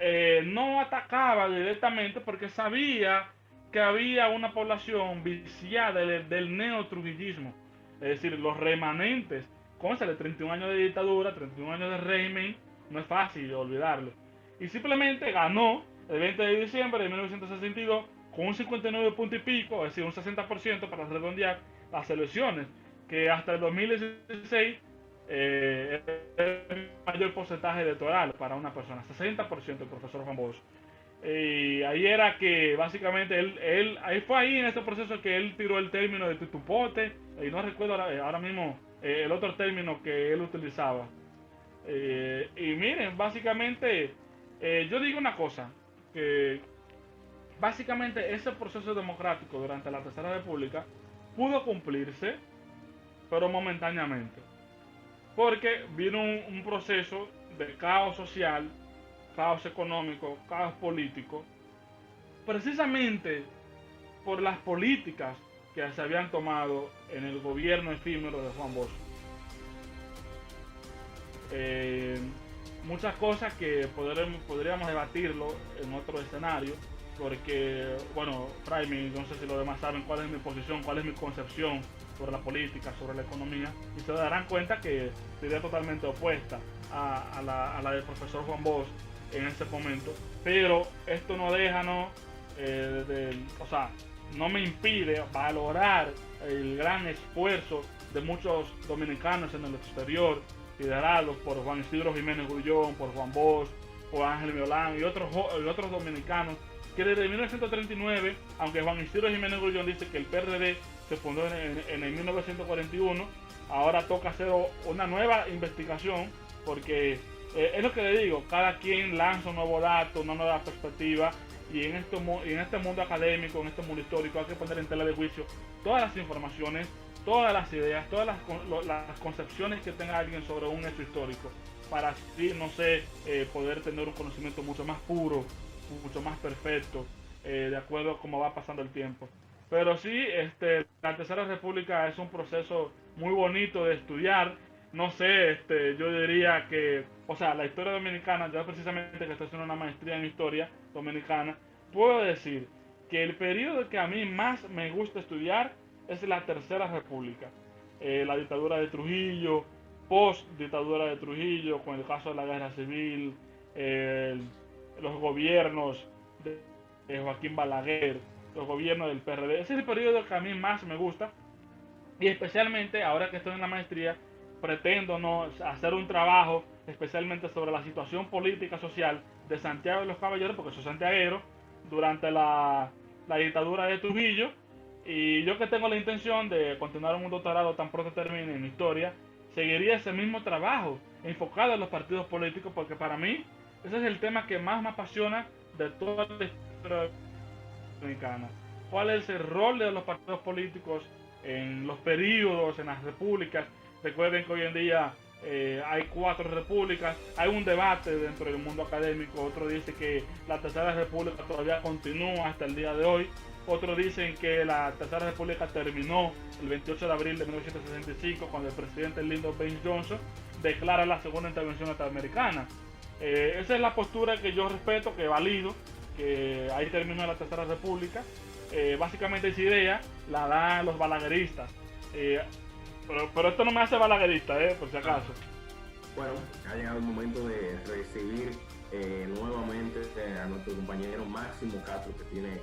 no atacaba directamente porque sabía que había una población viciada del neotrujillismo. Es decir, los remanentes. Cónchale, 31 años de dictadura, 31 años de régimen, no es fácil olvidarlo. Y simplemente ganó el 20 de diciembre de 1962 con un 59 punto y pico, es decir, un 60% para redondear las elecciones, que hasta el 2016 el mayor porcentaje electoral para una persona, 60% el profesor Juan Bosch. Y ahí era que básicamente él fue ahí en este proceso que él tiró el término de tutupote y no recuerdo ahora mismo el otro término que él utilizaba. Y miren, básicamente, yo digo una cosa, que básicamente ese proceso democrático durante la Tercera República pudo cumplirse, pero momentáneamente. Porque vino un proceso de caos social, caos económico, caos político, precisamente por las políticas que se habían tomado en el gobierno efímero de Juan Bosch. Muchas cosas que podríamos debatirlo en otro escenario, porque, bueno, Framing, no sé si los demás saben cuál es mi posición, cuál es mi concepción sobre la política, sobre la economía, y se darán cuenta que sería totalmente opuesta a la del profesor Juan Bosch en ese momento, pero esto no deja, ¿no? O sea, no me impide valorar el gran esfuerzo de muchos dominicanos en el exterior, liderados por Juan Isidro Jiménez Grullón, por Juan Bosch, por Ángel Miolán y otros dominicanos, que desde 1939, aunque Juan Isidro Jiménez Grullón dice que el PRD se fundó en el 1941, ahora toca hacer una nueva investigación, porque es lo que le digo, cada quien lanza un nuevo dato, una nueva perspectiva, y en este mundo académico, en este mundo histórico, hay que poner en tela de juicio todas las informaciones, todas las ideas, todas las concepciones que tenga alguien sobre un hecho histórico, para así, no sé, poder tener un conocimiento mucho más puro, mucho más perfecto, de acuerdo a cómo va pasando el tiempo. Pero sí, la Tercera República es un proceso muy bonito de estudiar. No sé, yo diría que, o sea, la historia dominicana, yo precisamente que estoy haciendo una maestría en historia dominicana, puedo decir que el periodo que a mí más me gusta estudiar es la Tercera República. La dictadura de Trujillo, post dictadura de Trujillo, con el caso de la guerra civil, los gobiernos de Joaquín Balaguer, los gobiernos del PRD. Ese es el periodo que a mí más me gusta, y especialmente ahora que estoy en la maestría, pretendo, ¿no?, hacer un trabajo especialmente sobre la situación política social de Santiago de los Caballeros, porque soy santiaguero, durante la dictadura de Trujillo, y yo que tengo la intención de continuar un doctorado tan pronto termine en historia, seguiría ese mismo trabajo enfocado en los partidos políticos, porque para mí ese es el tema que más me apasiona de toda la historia dominicana. ¿Cuál es el rol de los partidos políticos en los periodos, en las repúblicas? Recuerden que hoy en día hay 4 repúblicas, hay un debate dentro del mundo académico. Otro dice que la Tercera República todavía continúa hasta el día de hoy. Otros dicen que la Tercera República terminó el 28 de abril de 1965, cuando el presidente Lyndon B. Johnson declara la segunda intervención norteamericana. Esa es la postura que yo respeto, que valido, que ahí terminó la Tercera República. Básicamente esa idea la dan los balagueristas. Pero esto no me hace balaguerista, por si acaso. Bueno, ha llegado el momento de recibir nuevamente a nuestro compañero Máximo Castro, que tiene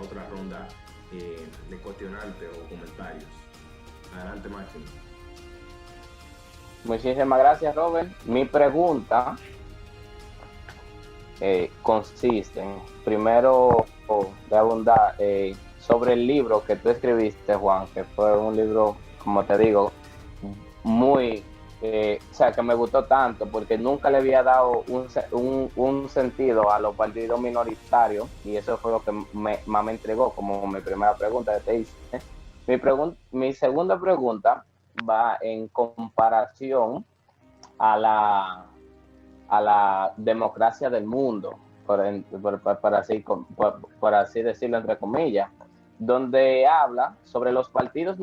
otra ronda de cuestionarte o comentarios. Adelante, Máximo. Muchísimas gracias, Robert. Mi pregunta consiste, primero, de abundar sobre el libro que tú escribiste, Juan, que fue un libro, como te digo, muy, o sea, que me gustó tanto, porque nunca le había dado un sentido a los partidos minoritarios, y eso fue lo que más me entregó como mi primera pregunta que te hice. Mi segunda pregunta va en comparación a la democracia del mundo, por así decirlo, entre comillas, donde habla sobre los partidos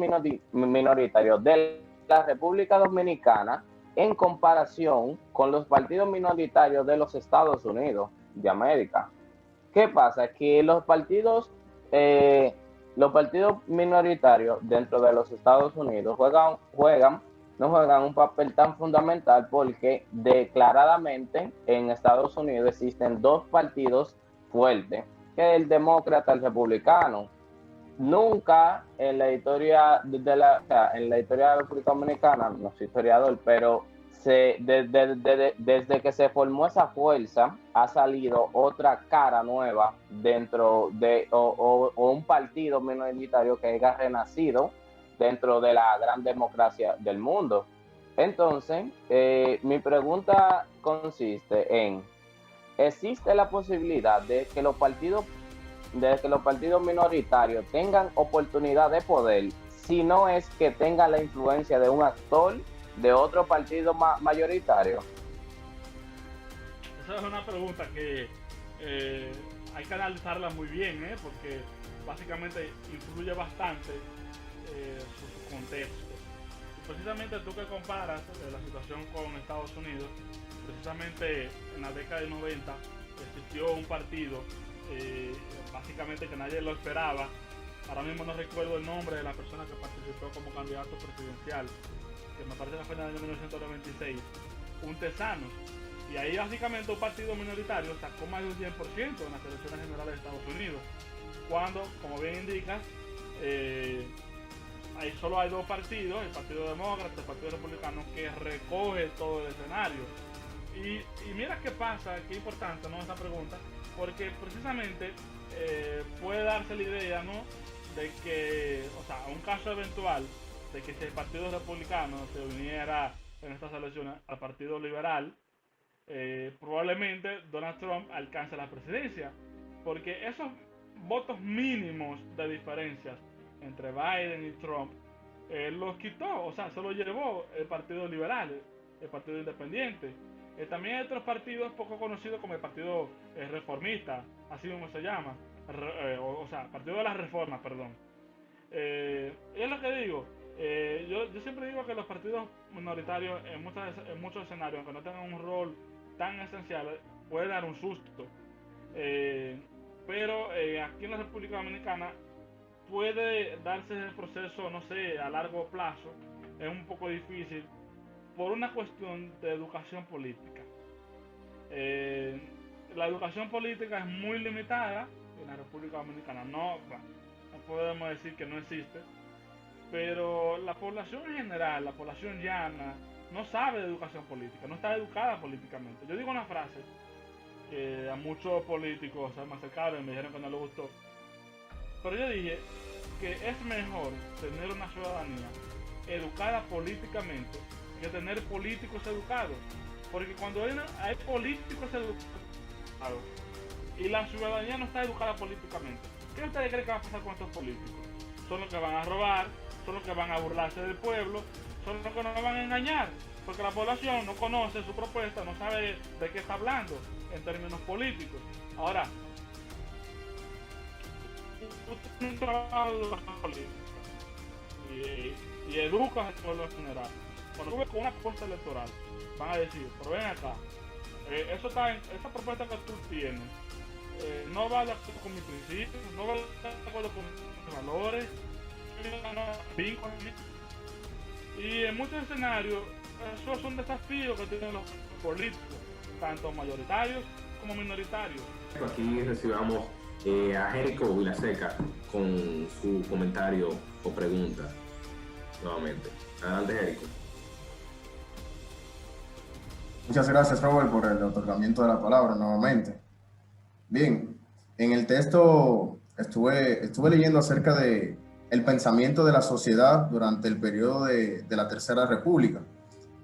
minoritarios de la República Dominicana en comparación con los partidos minoritarios de los Estados Unidos de América. ¿Qué pasa? Que los partidos minoritarios dentro de los Estados Unidos no juegan un papel tan fundamental, porque declaradamente en Estados Unidos existen 2 partidos fuertes, que es el demócrata y el republicano. Nunca en la historia de la República Dominicana, no soy historiador, pero desde que se formó esa fuerza, ha salido otra cara nueva dentro de, o un partido minoritario que haya renacido dentro de la gran democracia del mundo. Entonces, mi pregunta consiste en, ¿existe la posibilidad de que los partidos minoritarios tengan oportunidad de poder, si no es que tengan la influencia de un actor de otro partido mayoritario? Esa es una pregunta que hay que analizarla muy bien, porque básicamente influye bastante su contexto. Y precisamente tú que comparas la situación con Estados Unidos, precisamente en la década de 90 existió un partido básicamente que nadie lo esperaba. Ahora mismo no recuerdo el nombre de la persona que participó como candidato presidencial, que me parece que fue en el año 1996, un Tesanos. Y ahí básicamente un partido minoritario sacó más del 100% en las elecciones generales de Estados Unidos. Cuando, como bien indica, solo hay dos partidos, el Partido Demócrata y el Partido Republicano, que recoge todo el escenario. Y mira qué pasa, qué importante, ¿no?, esta pregunta, porque precisamente puede darse la idea, ¿no?, de que, o sea, un caso eventual de que si el Partido Republicano se uniera en estas elecciones al Partido Liberal, probablemente Donald Trump alcance la presidencia, porque esos votos mínimos de diferencias entre Biden y Trump los quitó, o sea, se los llevó el Partido Liberal, el Partido Independiente. También hay otros partidos poco conocidos como el Partido Reformista, así como se llama, o sea, Partido de la Reforma, perdón. Y es lo que digo, yo siempre digo que los partidos minoritarios en muchos escenarios, aunque no tengan un rol tan esencial, puede dar un susto. Pero aquí en la República Dominicana puede darse el proceso, no sé, a largo plazo. Es un poco difícil por una cuestión de educación política. La educación política es muy limitada en la República Dominicana. No podemos decir que no existe, pero la población en general, la población llana, no sabe de educación política, no está educada políticamente. Yo digo una frase que a muchos políticos se me acercaron y me dijeron que no les gustó, pero yo dije que es mejor tener una ciudadanía educada políticamente que tener políticos educados, porque cuando hay políticos educados y la ciudadanía no está educada políticamente, ¿qué ustedes creen que va a pasar con estos políticos? Son los que van a robar, son los que van a burlarse del pueblo, son los que nos van a engañar, porque la población no conoce su propuesta, no sabe de qué está hablando en términos políticos. Ahora, un trabajo de educación política y educas al pueblo en general. Cuando tú ves con una propuesta electoral, van a decir, pero ven acá, esa propuesta que tú tienes no va de acuerdo con mis principios, no va de acuerdo con mis valores, y en muchos escenarios esos son desafíos que tienen los políticos, tanto mayoritarios como minoritarios. Aquí recibamos a Jerico Vilaseca con su comentario o pregunta nuevamente. Adelante, Jerico. Muchas gracias, Robert, por el otorgamiento de la palabra nuevamente. Bien, en el texto estuve leyendo acerca de el pensamiento de la sociedad durante el periodo de la Tercera República,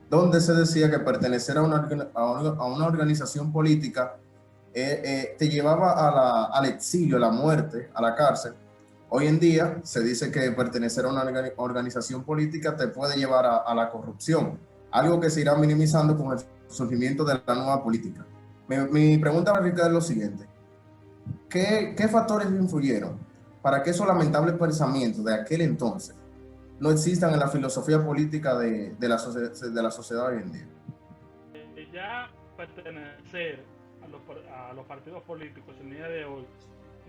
donde se decía que pertenecer a una organización política te llevaba al exilio, a la muerte, a la cárcel. Hoy en día se dice que pertenecer a una organización política te puede llevar a la corrupción, algo que se irá minimizando con el surgimiento de la nueva política. Mi pregunta radica es lo siguiente: ¿qué factores influyeron para que esos lamentables pensamientos de aquel entonces no existan en la filosofía política de la sociedad hoy en día? Ya pertenecer a los partidos políticos en el día de hoy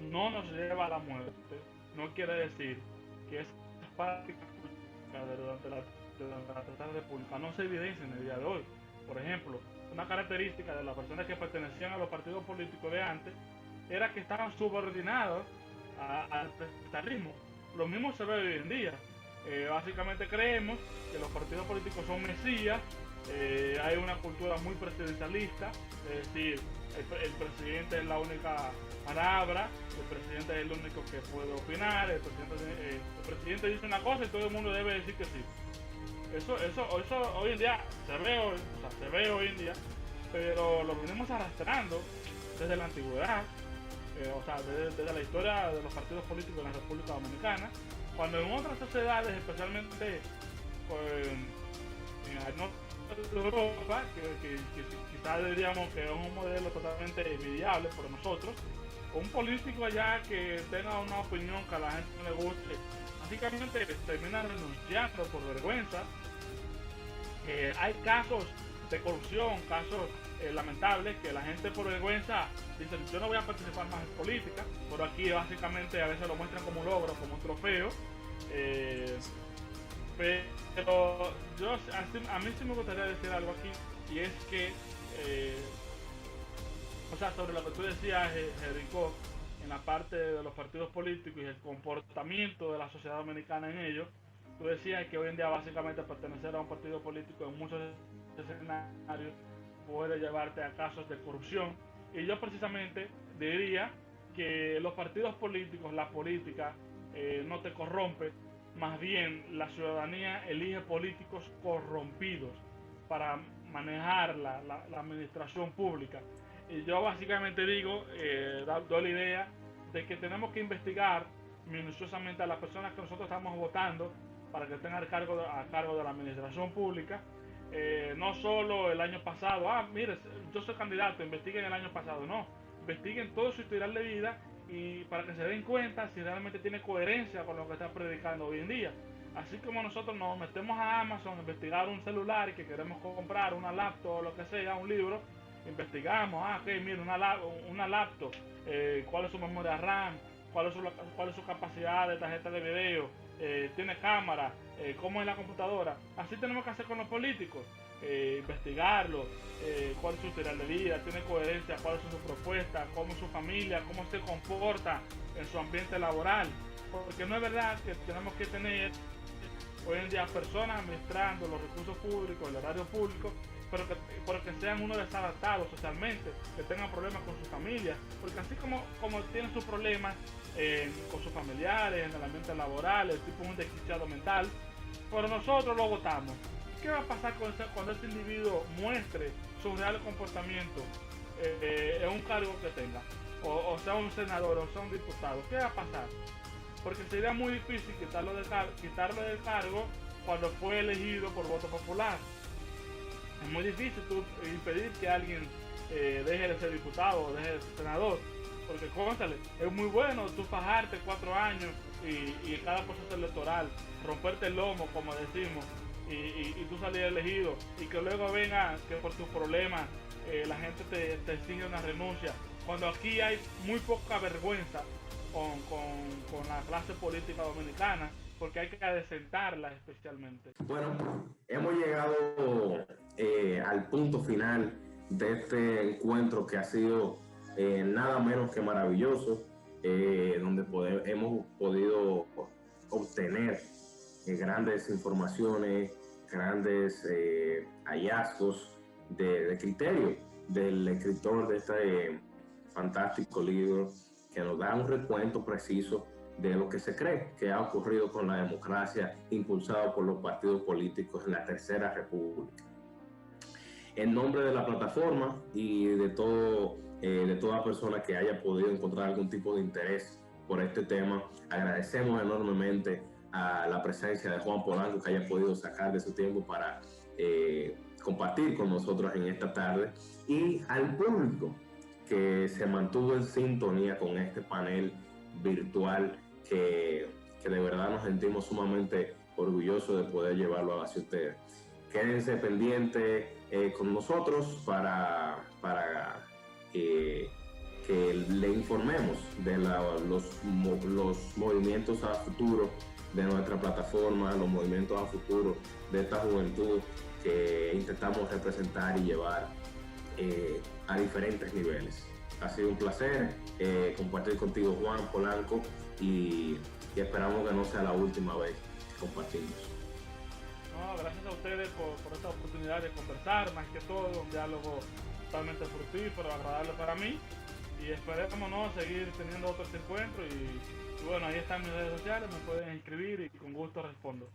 no nos lleva a la muerte, no quiere decir que esa práctica durante la Tercera República no se evidencia en el día de hoy. Por ejemplo, una característica de las personas que pertenecían a los partidos políticos de antes era que estaban subordinados al presidencialismo. Lo mismo se ve hoy en día. Básicamente creemos que los partidos políticos son mesías, Hay una cultura muy presidencialista, es decir, el presidente es la única palabra, el presidente es el único que puede opinar, el presidente dice una cosa y todo el mundo debe decir que sí. Eso hoy en día se ve hoy en día, pero lo venimos arrastrando desde la antigüedad, desde la historia de los partidos políticos en la República Dominicana, cuando en otras sociedades, especialmente en Europa, que quizás diríamos que es un modelo totalmente envidiable por nosotros, un político allá que tenga una opinión que a la gente no le guste, básicamente termina renunciando por vergüenza. Hay casos de corrupción, casos lamentables, que la gente por vergüenza dice: yo no voy a participar más en política, pero aquí básicamente a veces lo muestran como un logro, como un trofeo. Pero a mí sí me gustaría decir algo aquí, y es que sobre lo que tú decías, Jericó, en la parte de los partidos políticos y el comportamiento de la sociedad dominicana en ellos, tú decías que hoy en día básicamente pertenecer a un partido político en muchos escenarios puede llevarte a casos de corrupción, y yo precisamente diría que los partidos políticos, la política, no te corrompe, más bien la ciudadanía elige políticos corrompidos para manejar la administración pública. Y yo básicamente digo, doy la idea de que tenemos que investigar minuciosamente a las personas que nosotros estamos votando para que estén a cargo de la administración pública. No solo el año pasado, mire, yo soy candidato, investiguen el año pasado, no, investiguen todo su historial de vida, y para que se den cuenta si realmente tiene coherencia con lo que está predicando hoy en día. Así como nosotros nos metemos a Amazon a investigar un celular y que queremos comprar una laptop o lo que sea, un libro, investigamos, mira, una laptop, cuál es su memoria RAM, cuál es su capacidad de tarjeta de video, tiene cámara, cómo es la computadora. Así tenemos que hacer con los políticos, investigarlo, cuál es su historial de vida, tiene coherencia, cuáles son sus propuestas, cómo es su familia, cómo se comporta en su ambiente laboral, porque no es verdad que tenemos que tener hoy en día personas administrando los recursos públicos, el erario público, pero que sean unos desadaptados socialmente, que tengan problemas con sus familias, porque así como tienen sus problemas con sus familiares, en el ambiente laboral, el tipo un desquiciado mental, pero nosotros lo votamos. ¿Qué va a pasar cuando ese individuo muestre su real comportamiento en un cargo que tenga? O sea un senador, o sea un diputado. ¿Qué va a pasar? Porque sería muy difícil quitarlo del cargo cuando fue elegido por voto popular. Es muy difícil tú impedir que alguien deje de ser diputado o deje de ser senador. Porque, cónchale, es muy bueno tú fajarte 4 años y en cada proceso electoral romperte el lomo, como decimos, y tú salir elegido, y que luego venga que por tus problemas la gente te exige una renuncia, cuando aquí hay muy poca vergüenza con la clase política dominicana, porque hay que adecentarla especialmente. Bueno, hemos llegado al punto final de este encuentro que ha sido nada menos que maravilloso, donde hemos podido obtener grandes informaciones, grandes hallazgos de criterio del escritor de este fantástico libro, que nos da un recuento preciso de lo que se cree que ha ocurrido con la democracia impulsado por los partidos políticos en la Tercera República. En nombre de la plataforma y de toda persona que haya podido encontrar algún tipo de interés por este tema, agradecemos enormemente a la presencia de Juan Polanco, que haya podido sacar de su tiempo para compartir con nosotros en esta tarde, y al público que se mantuvo en sintonía con este panel virtual que de verdad nos sentimos sumamente orgullosos de poder llevarlo hacia ustedes. Quédense pendientes con nosotros para que le informemos de los movimientos a futuro de nuestra plataforma, los movimientos a futuro de esta juventud que intentamos representar y llevar a diferentes niveles. Ha sido un placer compartir contigo, Juan Polanco, y esperamos que no sea la última vez que compartimos. No, gracias a ustedes por esta oportunidad de conversar, más que todo, un diálogo totalmente fructífero, agradable para mí. Y esperemos, ¿no?, seguir teniendo otros encuentros. Y bueno, ahí están mis redes sociales, me pueden escribir y con gusto respondo.